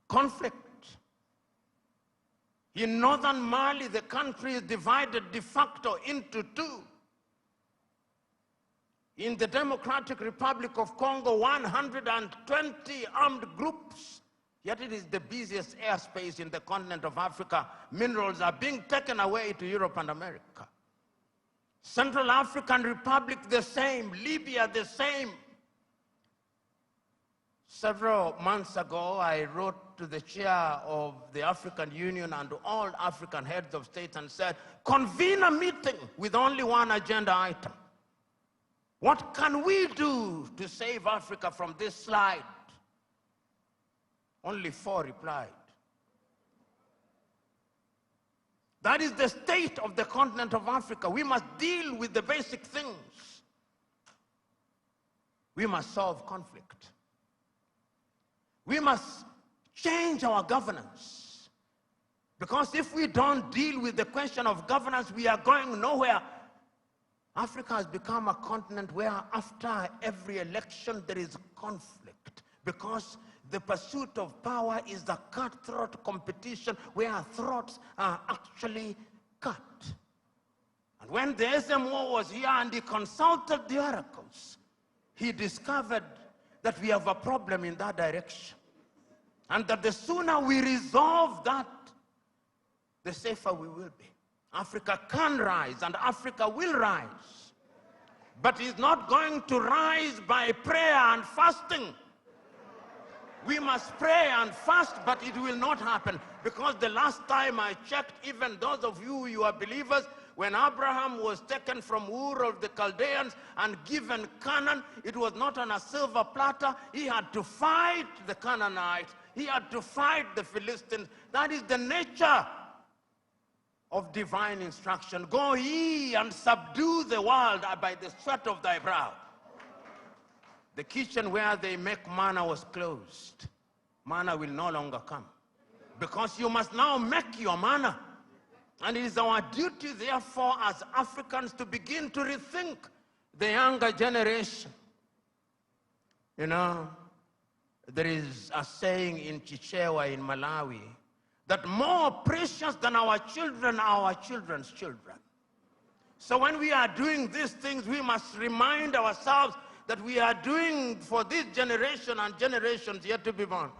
conflict. In northern Mali, the country is divided de facto into two. In the Democratic Republic of Congo, 120 armed groups, yet it is the busiest airspace in the continent of Africa. Minerals are being taken away to Europe and America. Central African Republic, the same. Libya, the same. Several months ago, I wrote to the chair of the African Union and to all African heads of state and said, convene a meeting with only one agenda item. What can we do to save Africa from this slide? Only 4 replied. That is the state of the continent of Africa. We must deal with the basic things. We must solve conflict. We must change our governance. Because if we don't deal with the question of governance, we are going nowhere. Africa has become a continent where after every election there is conflict, because the pursuit of power is a cutthroat competition where throats are actually cut. And when the SMO was here and he consulted the oracles, he discovered that we have a problem in that direction. And that the sooner we resolve that, the safer we will be. Africa can rise and Africa will rise. But it's not going to rise by prayer and fasting. We must pray and fast, but it will not happen. Because the last time I checked, even those of you are believers, when Abraham was taken from Ur of the Chaldeans and given Canaan, it was not on a silver platter. He had to fight the Canaanites. He had to fight the Philistines. That is the nature of divine instruction. Go ye and subdue the world by the sweat of thy brow. The kitchen where they make manna was closed. Manna will no longer come. Because you must now make your manna. And it is our duty, therefore, as Africans to begin to rethink the younger generation. You know, there is a saying in Chichewa in Malawi, that more precious than our children are our children's children. So when we are doing these things, we must remind ourselves that we are doing for this generation and generations yet to be born.